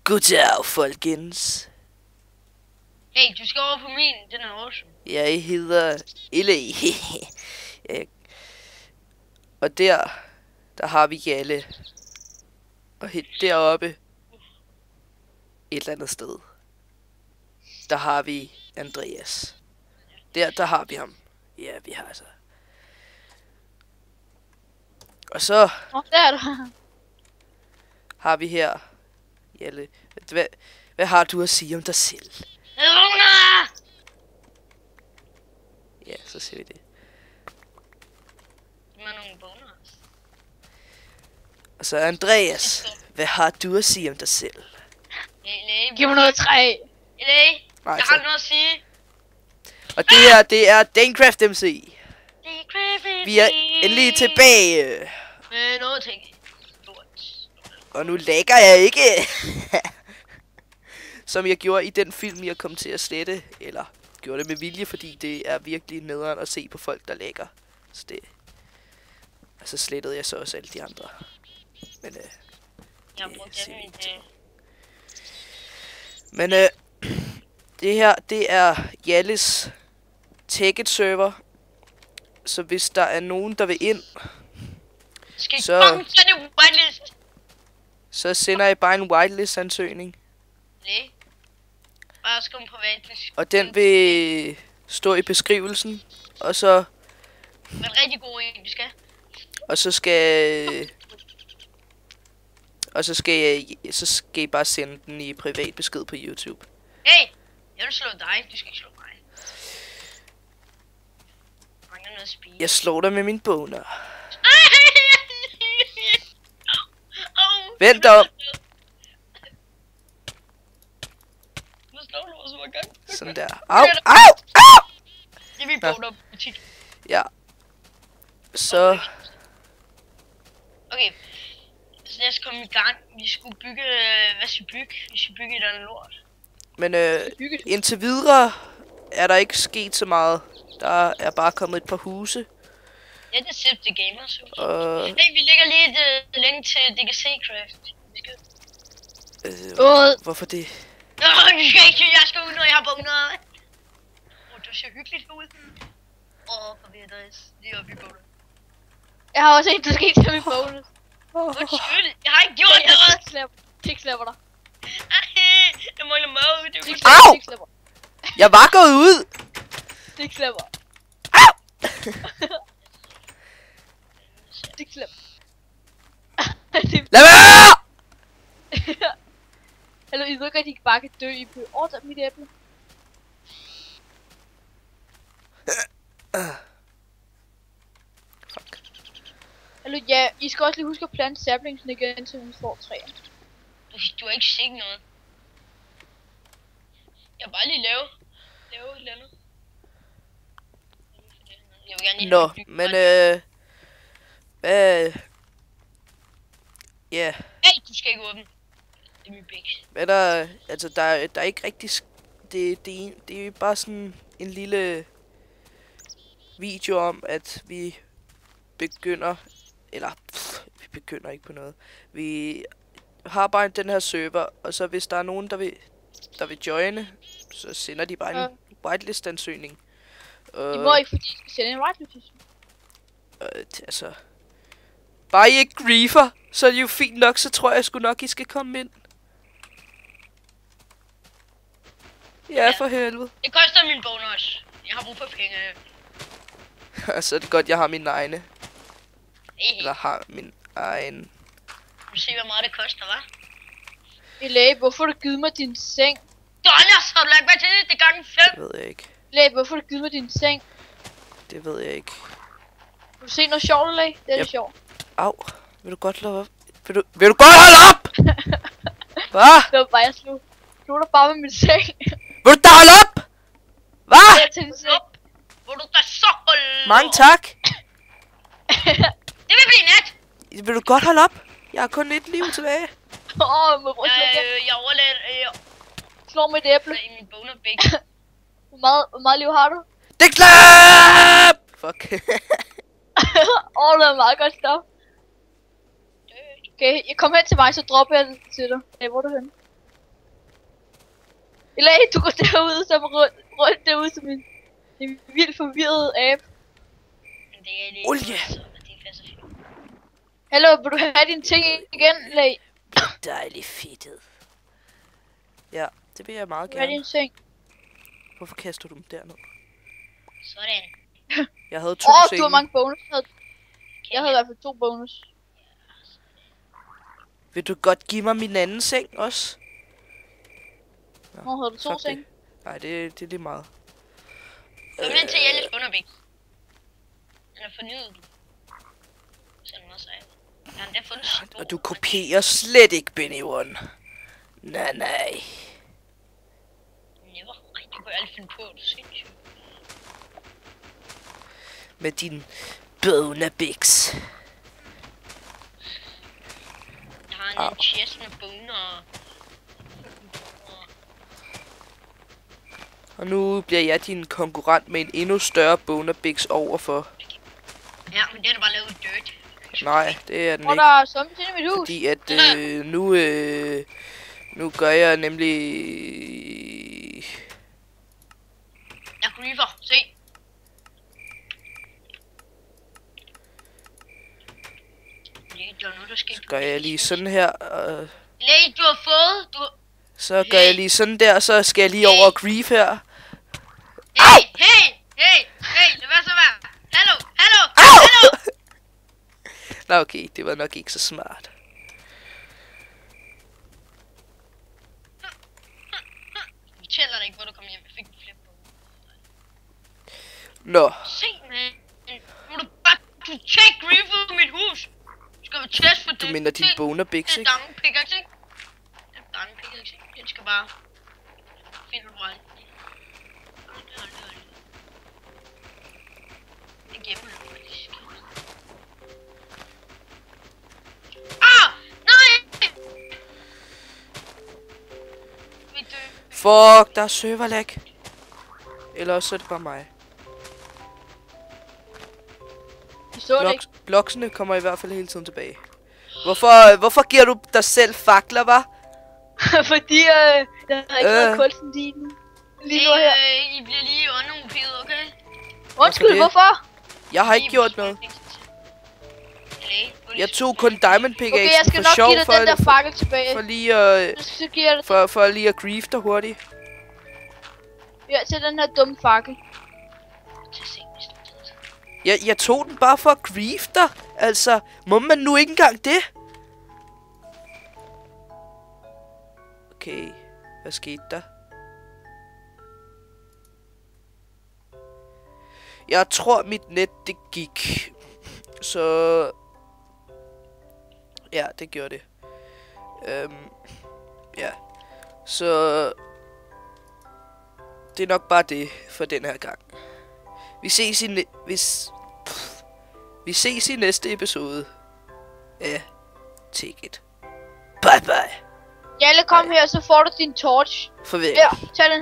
Goddag, folkens. Hey, du skal over på min, den er awesome. Jeg hedder Elle. Og der har vi Jalle. Og helt deroppe, et eller andet sted, der har vi Andreas. Der har vi ham. Ja, vi har altså. Og så Der er der. har vi her Jalle. Hvad har du at sige om dig selv? Ja, så ser vi det. Med nogle boner. Og så Andreas. Hvad har du at sige om dig selv? Giv mig noget træ. Nej, Nej, jeg tak. har noget at sige. Og det er Danecraft MC. Vi er endelig tilbage. Med noget ting. Og nu lægger jeg ikke. Som jeg gjorde i den film, jeg kom til at slette. Eller gjorde det med vilje, fordi det er virkelig nederen at se på folk, der lægger. Så det... Og så slettede jeg så også alle de andre. Men Jeg har brugt den i det. Men det her, det er Jalles Tekkit server. Så hvis der er nogen, der vil ind, Skal Så- komme til det whitelist. så sender jeg bare en whitelist ansøgning. Nej. Bare skum privatlist. Og den vil stå i beskrivelsen. Og så Men rigtig god en, vi skal. så skal I bare sende den i privat besked på YouTube. Hey, jeg vil slå dig, du skal ikke slå mig. Mangler noget at spise. Jeg slår dig med min boner. Vent om. Nu slår du os hver gang. Sådan der. Au, au, au! Det er min Ja. boner butik. Ja. Så Okay. Så lad os komme i gang. Vi skulle bygge... Hvad skal vi bygge? Vi skal bygge et eller andet lort. men indtil videre er der ikke sket så meget. Der er bare kommet et par huse. Ja, det er Sip the Gamers. Og Hey, vi lægger lige et link til DGC Craft. Vi skal... hvorfor det? Vi skal ikke, jeg skal ud, når jeg har vågnet. Det ser hyggeligt ud. For vi er adresse. Lige oppe i båden. Jeg har også en, der skal ikke tage min bonus. Undskyld, jeg har ikke gjort noget. Tikslapper dig. Jeg mangler mad. Det er jo Au! Tikslapper. Jeg var gået ud. Tikslapper. Au! Tikslapper. Lad være! Hallo, I ved ikke, at I bare kan dø i på overtaget mit æble. Hallo, ja, I skal også lige huske at plante saplingsen igen, til vi får træer. Du har ikke set noget. Jeg vil bare lige lave et eller andet. Jeg vil gerne lige Nå, have bygget men meget. hvad? Ja, Hey, du skal ikke åbne. Det er min bæk. men der er ikke rigtig det er jo bare sådan en lille video om, at vi begynder, eller vi begynder ikke på noget. Vi har bare den her server, og så hvis der er nogen, der vil joine, så sender de bare en whitelist ansøgning. I må ikke, fordi I skal sende en whitelist. Altså, bare I ikke griefer, så er det jo fint nok, så tror jeg sgu nok, I skal komme ind. Ja, for helvede. Det koster min bonus. Jeg har brug for penge. Så er det godt, jeg har mine egne. Hey, Eller har min egen. du se, hvor meget det koster, hva'? Elay, hvorfor har du givet mig din seng? Donners, har du lagt mig til det? Det er gangen 5. Det ved jeg ikke. Elay, hvorfor har du givet mig din seng? Det ved jeg ikke. Vil du se noget sjovt, Elay? Det er Yep. det sjovt. Au. Vil du godt lade op? Vil du godt holde op? Hvad? Det var bare, jeg slog dig bare med min seng. Vil du da holde op? Hvad? Jeg til din seng. Op. Hvor du da så holde. Mange tak. Det vil blive nat. Vil du godt holde op? Jeg har kun et liv tilbage. Med rundt Jeg overlader slår med et æble. i min bonerbæk. Hvor meget liv har du? Det er klap! Fuck. Det er meget godt stof. Okay, jeg kommer hen til mig, så dropper jeg det til dig. Hey, hvor er du henne? Eller du går derude som rundt derude som en vildt forvirret abe. Men det er det. Olie. Så det er så fint. Hallo, vil du have dine ting igen, Lag? Dejligt fedtet. Ja, det vil jeg meget Vil du have gerne. dine ting? Hvorfor kaster du dem derned? Sådan. Jeg havde 2 Du har senge. mange bonus. Jeg havde i hvert fald 2 bonus. Vil du godt give mig min anden seng også? Hvor havde du 2 fuck det. seng? Nej, det er lige meget. Kom ind til Jelles underbæk. Den er fornyet. Sådan noget sejt. Jeg har endda fundet spor. Og du kopierer slet ikke Benny One. Nej. Never. Ej, det kunne jeg aldrig finde på. Du er sindssygt. Med din Bonabix. Jeg har en chest med boner. Og nu bliver jeg din konkurrent med en endnu større Bonabix overfor. Ja, men den er bare lavet dirt. Nej, det er den Hvor ikke. der er zombies inde i mit hus. Fordi at nu gør jeg nemlig... Jeg kunne lige se. Det var noget, der skete. Så gør jeg lige sådan her. Læg, du har fået. Så gør jeg lige sådan der, så skal jeg lige over og grief her. Hey, lad være så være. Hallo. Nå okay, det var nok ikke så smart. Jeg tæller dig ikke, hvor du kom hjem. Jeg fik en flip på. Nå, Se, man. Nu er du bare... Du tjek griefet på mit hus. Du skal være test for det. du mener din Bonabix, Det er ikke? damme pickaxe, ikke? Det er damme pickaxe, ikke? Den skal bare... Finde du ret. Det gemmer jeg faktisk. Nej! Vi dør. Fuck, der er serverlag. Eller også er det bare mig. Jeg så det ikke. Bloksene kommer i hvert fald hele tiden tilbage. Hvorfor giver du dig selv fakler, hva'? Fordi jeg har ikke noget kunsten lige nu. Lige nu her. I bliver lige underophedet, okay? Undskyld, det? hvorfor? Jeg har ikke gjort noget. Jeg tog kun Diamond Okay, jeg Pickaxen skal for nok sjov, give dig den der fakkel tilbage. for lige at... Så giver jeg dig For lige at grief dig hurtigt. ja, til den her dumme fakkel. Jeg tog den bare for at grief dig. Altså, må man nu ikke engang det? Okay, hvad skete der? Jeg tror mit net det gik. Så... Ja, det gjorde det. Ja. Så... Det er nok bare det for den her gang. Vi ses i næste episode af Take It. Bye bye. Jalle, kom her, så får du din torch. Farvel. Ja, tag den her.